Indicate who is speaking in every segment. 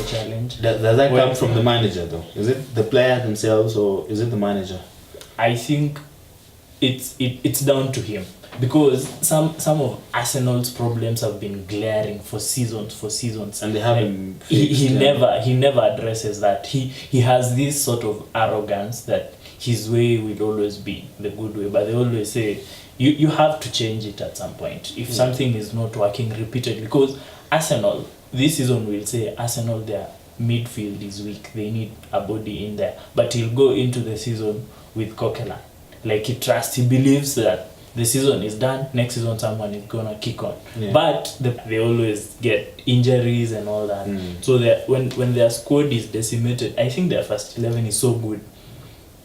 Speaker 1: challenge.
Speaker 2: Does that come from the manager though? Is it the player themselves or is it the manager?
Speaker 1: I think it's down to him, because some of Arsenal's problems have been glaring for seasons,
Speaker 2: And they haven't.
Speaker 1: He never addresses that. He has this sort of arrogance that his way will always be the good way, but they always say you have to change it at some point if something is not working repeatedly. Because Arsenal this season, will say Arsenal, their midfield is weak, they need a body in there, but he'll go into the season with Coquelin, like he trusts, he believes that the season is done, next season someone is gonna kick on. But they always get injuries and all that. So that when their squad is decimated, I think their first 11 is so good,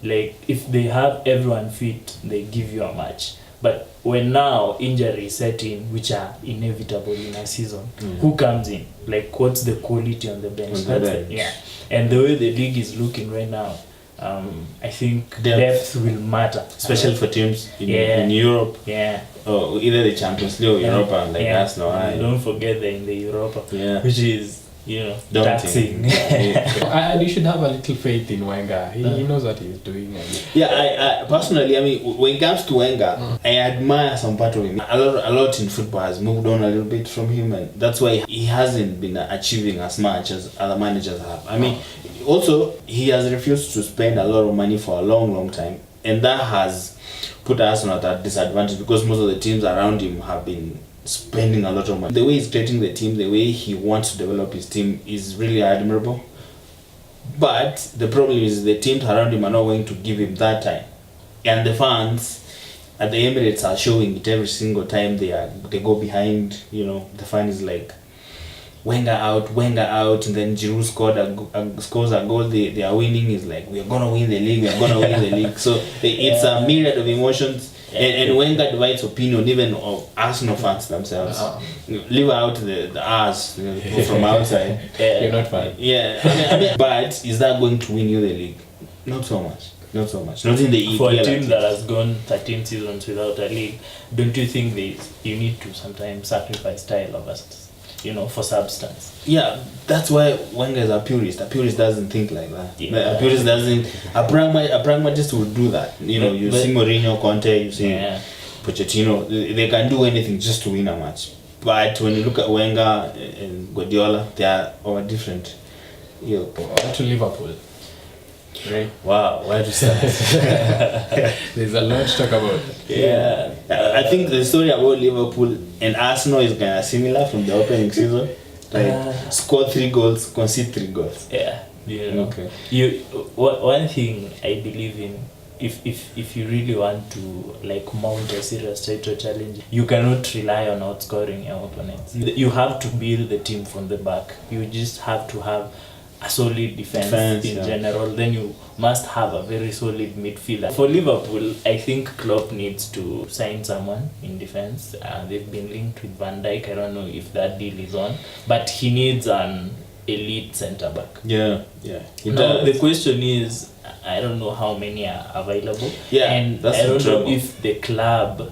Speaker 1: like if they have everyone fit, they give you a match. But when now injuries set in, which are inevitable in a season, who comes in? Like, what's the quality on the bench? And the way the league is looking right now, I think depth will matter,
Speaker 2: especially for teams in Europe. Or either the Champions League or Europa, like Arsenal.
Speaker 1: Don't forget they're in the Europa, which is taxing.
Speaker 3: And you should have a little faith in Wenger. He knows what he's doing.
Speaker 2: I personally, I mean, when it comes to Wenger, I admire some part of him. A lot in football has moved on a little bit from him, and that's why he hasn't been achieving as much as other managers have. I mean, also, he has refused to spend a lot of money for a long time, and that has put Arsenal at a disadvantage because most of the teams around him have been spending a lot of money. The way he's creating the team, the way he wants to develop his team is really admirable. But the problem is the teams around him are not going to give him that time. And the fans at the Emirates are showing it every single time they go behind, the fan is like, Wenger out, and then Giroud scores a goal, they are winning, is like, we're going to win the league, So it's a myriad of emotions. And Wenger divides opinion even of Arsenal fans themselves. Leave out the R's from outside.
Speaker 3: You're not fine.
Speaker 2: I mean, but is that going to win you the league? Not so much. Not in the EPL.
Speaker 1: For a team that has gone 13 seasons without a league, don't you think you need to sometimes sacrifice style over, for substance? Yeah,
Speaker 2: that's why Wenger is a purist. A purist doesn't think like that. A purist doesn't. A pragmatist would do that. You see Mourinho, Conte, you see Pochettino. They can do anything just to win a match. But when you look at Wenger and Guardiola, they are different.
Speaker 3: To Liverpool. Right.
Speaker 2: Wow, where to start?
Speaker 3: There's a lot to talk about.
Speaker 2: I think the story about Liverpool and Arsenal is kind of similar from the opening season. Like, score 3 goals, concede 3 goals.
Speaker 1: Okay. One thing I believe in, if you really want to mount a serious title challenge, you cannot rely on outscoring your opponents. You have to build the team from the back. You just have to have a solid defense in general, then you must have a very solid midfielder. For Liverpool, I think Klopp needs to sign someone in defense. They've been linked with Van Dijk. I don't know if that deal is on, but he needs an elite centre back.
Speaker 2: Now
Speaker 1: the question is, I don't know how many are available, and
Speaker 2: that's
Speaker 1: I don't know if the club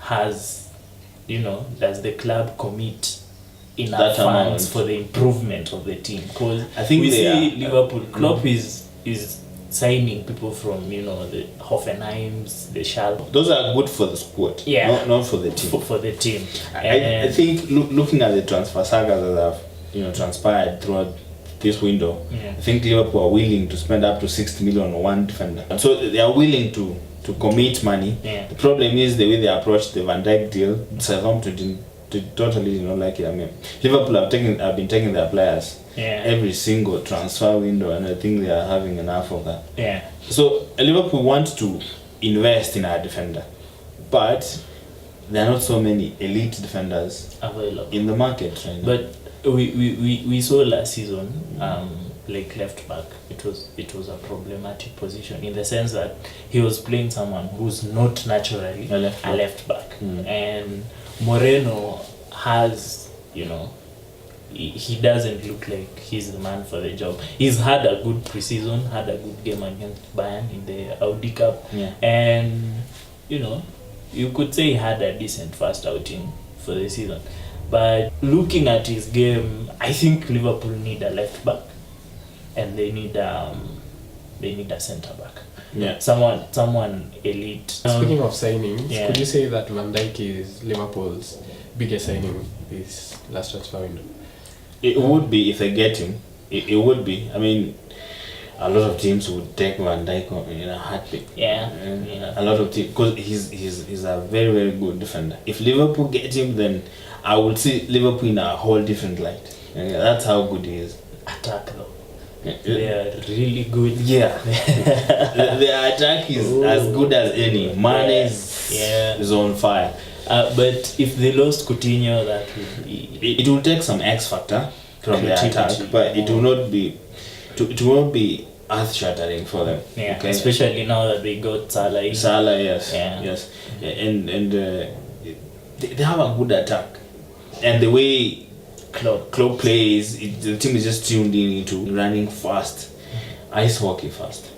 Speaker 1: has, does the club commit enough funds for the improvement of the team? Because I think we see Liverpool, Klopp is signing people from the Hoffenheims, the Schalke.
Speaker 2: Those are good for the squad, not for the team.
Speaker 1: For the team,
Speaker 2: I think looking at the transfer saga that have transpired throughout this window, I think Liverpool are willing to spend up to 60 million on one defender. So they are willing to commit money. The problem is the way they approached the Van Dijk deal. Southampton totally did not like it. I mean, Liverpool have been taking their players every single transfer window, and I think they are having enough of that. So Liverpool wants to invest in our defender, but there are not so many elite defenders
Speaker 1: available
Speaker 2: in the market right now.
Speaker 1: But we saw last season, left back, it was a problematic position in the sense that he was playing someone who's not naturally a left back. And Moreno has, he doesn't look like he's the man for the job. He's had a good preseason, had a good game against Bayern in the Audi Cup, and you could say he had a decent first outing for the season. But looking at his game, I think Liverpool need a left back, and they need a centre back.
Speaker 2: Yeah.
Speaker 1: Someone elite.
Speaker 3: Speaking of signings,
Speaker 1: yeah.
Speaker 3: could you say that Van Dijk is Liverpool's biggest signing this last transfer window?
Speaker 2: It would be if they get him. It would be. I mean, a lot of teams would take Van Dijk in a heartbeat.
Speaker 1: Yeah.
Speaker 2: A lot of teams, because he's a very, very good defender. If Liverpool get him, then I would see Liverpool in a whole different light. And that's how good he is.
Speaker 1: Attack though. They are really good.
Speaker 2: Yeah. the attack is as good as any. Mane is on fire.
Speaker 1: But if they lost Coutinho, that would be...
Speaker 2: It will take some X factor from the attack, but it will not be earth-shattering for them.
Speaker 1: Yeah,
Speaker 2: okay?
Speaker 1: Especially now that they got Salah in.
Speaker 2: Salah, yes.
Speaker 1: Yeah.
Speaker 2: Yes. And they have a good attack. And the way Klopp plays, the team is just tuned in into running fast, ice hockey fast.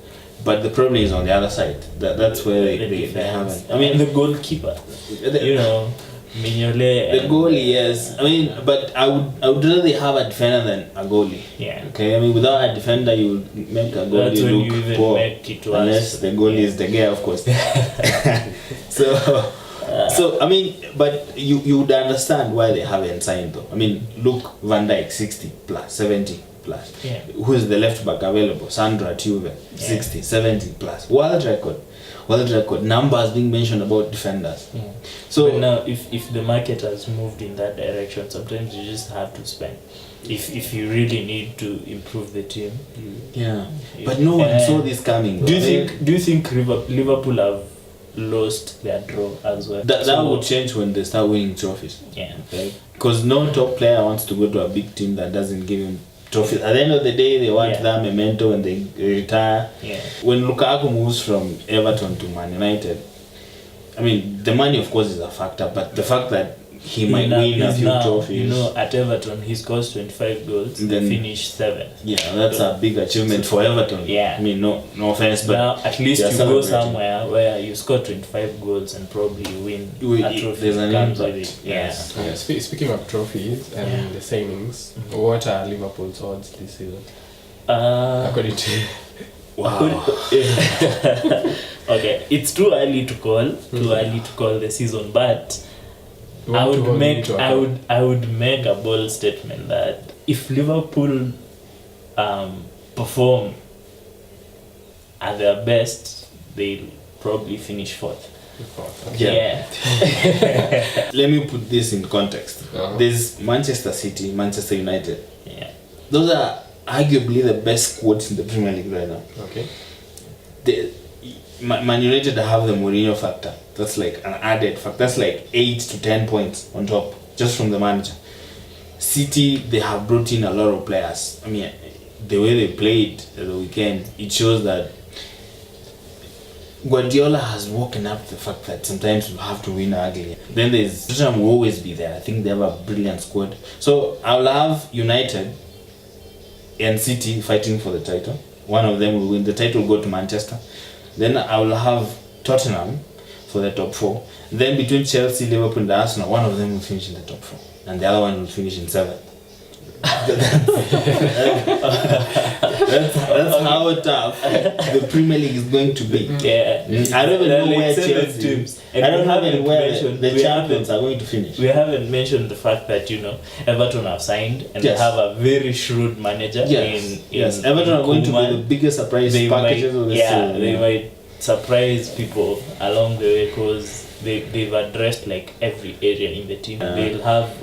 Speaker 2: But the problem is on the other side. That's where they haven't.
Speaker 1: I mean, the goalkeeper. You know, Mignolet.
Speaker 2: The goalie, yes. I mean, but I would rather have a defender than a goalie.
Speaker 1: Yeah.
Speaker 2: Okay. I mean, without a defender, you would make a
Speaker 1: That's
Speaker 2: goalie
Speaker 1: when
Speaker 2: look
Speaker 1: you even
Speaker 2: poor,
Speaker 1: make it worse.
Speaker 2: unless the goalie is the guy, of course. So I mean, but you would understand why they haven't signed though. I mean, look, Van Dijk 60 plus, 70 plus.
Speaker 1: Yeah.
Speaker 2: Who is the left back available? Sandra Tuve, 60, 70 plus. World record. Numbers being mentioned about defenders.
Speaker 1: Yeah.
Speaker 2: So
Speaker 1: but now, if the market has moved in that direction, sometimes you just have to spend. If you really need to improve the team.
Speaker 2: yeah, but no one saw this coming. Though.
Speaker 1: Do you think Liverpool have lost their draw as well?
Speaker 2: That would change when they start winning trophies.
Speaker 1: Yeah.
Speaker 2: Okay. Because no top player wants to go to a big team that doesn't give him trophies. At the end of the day, they want their memento when they retire.
Speaker 1: Yeah.
Speaker 2: When Lukaku moves from Everton to Man United, I mean, the money of course is a factor, but the fact that he might win a few trophies.
Speaker 1: You know, at Everton, he scores 25 goals and finished 7th.
Speaker 2: Yeah, that's a big achievement for Everton.
Speaker 1: Yeah.
Speaker 2: I mean, no offense, but
Speaker 1: now at least you go somewhere where you score 25 goals and probably win a trophy.
Speaker 2: There's an
Speaker 1: comes with
Speaker 2: impact.
Speaker 1: it. Yeah.
Speaker 3: Speaking of trophies and the signings, what are Liverpool's odds this season? According to
Speaker 2: wow.
Speaker 1: Okay, it's too early to call the season, but I would make a bold statement that if Liverpool perform at their best, they'll probably finish 4th. Yeah.
Speaker 2: Let me put this in context. There's Manchester City, Manchester United.
Speaker 1: Yeah.
Speaker 2: Those are arguably the best squads in the Premier League right now.
Speaker 3: Okay.
Speaker 2: Man United have the Mourinho factor. That's like an added factor. That's like 8 to 10 points on top, just from the manager. City, they have brought in a lot of players. I mean, the way they played the weekend, it shows that Guardiola has woken up the fact that sometimes you have to win ugly. Then there's Tottenham will always be there. I think they have a brilliant squad. So I'll have United and City fighting for the title. One of them will win. The title will go to Manchester. Then I will have Tottenham for the top 4. Then between Chelsea, Liverpool and Arsenal, one of them will finish in the top 4. And the other one will finish in 7th. That's how tough the Premier League is going to be.
Speaker 1: Yeah.
Speaker 2: I don't even know where Chelsea. I don't know where the champions are going to finish.
Speaker 1: We haven't mentioned the fact that Everton have signed and they have a very shrewd manager.
Speaker 2: Yes, Everton are going to be the biggest surprise packages of the season.
Speaker 1: They might surprise people along the way because they've addressed like every area in the team. They'll have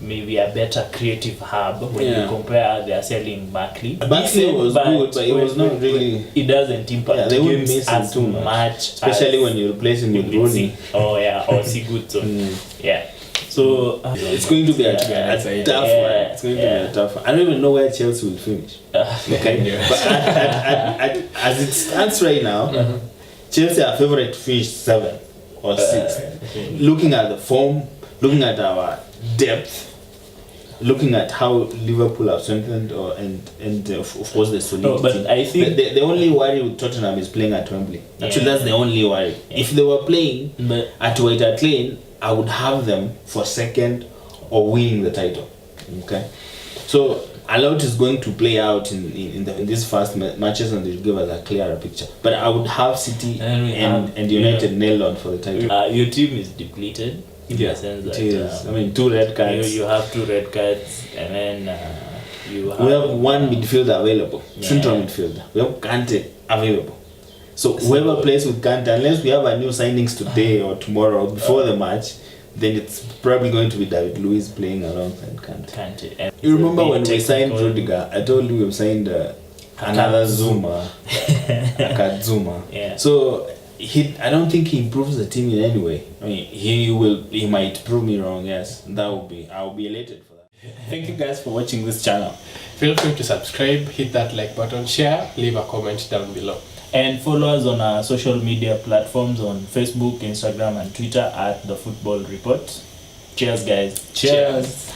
Speaker 1: maybe a better creative hub when you compare their selling Barkley.
Speaker 2: Barkley was good, but it was not really.
Speaker 1: It doesn't impact
Speaker 2: they
Speaker 1: games
Speaker 2: miss
Speaker 1: as
Speaker 2: too
Speaker 1: much,
Speaker 2: especially when you replace him with Rooney.
Speaker 1: Oh yeah, or Sigurdsson. Yeah. So
Speaker 2: it's going to be a tough one. It's going to be a tough one. I don't even know where Chelsea will finish. Okay, but as it stands right now, Chelsea are favourite to finish 7th or 6th. Looking at the form, looking at our depth, looking at how Liverpool have strengthened, and of course the solidity.
Speaker 1: But I think
Speaker 2: the only worry with Tottenham is playing at Wembley. Actually, that's the only worry. If they were playing at White Hart Lane, I would have them for 2nd or winning the title. Okay, so a lot is going to play out in these first matches, and they'll give us a clearer picture. But I would have City and United nailed on for the title.
Speaker 1: Your team is depleted in the sense that
Speaker 2: it is. I mean, 2 red cards.
Speaker 1: you have 2 red cards, and then we
Speaker 2: have 1 midfielder available, central midfielder. We have Kante available. So whoever plays with Kante, unless we have a new signings today or tomorrow before the match, then it's probably going to be David Luiz playing alongside Kante.
Speaker 1: And
Speaker 2: you remember when we signed Rudiger? I told you we signed another Zuma, Akadzuma.
Speaker 1: Yeah.
Speaker 2: So I don't think he improves the team in any way. I mean, he might prove me wrong. Yes, I'll be elated for that. Thank you guys for watching this channel.
Speaker 3: Feel free to subscribe, hit that like button, share, leave a comment down below.
Speaker 1: And follow us on our social media platforms on Facebook, Instagram, and Twitter at The Football Report. Cheers, guys.
Speaker 2: Cheers.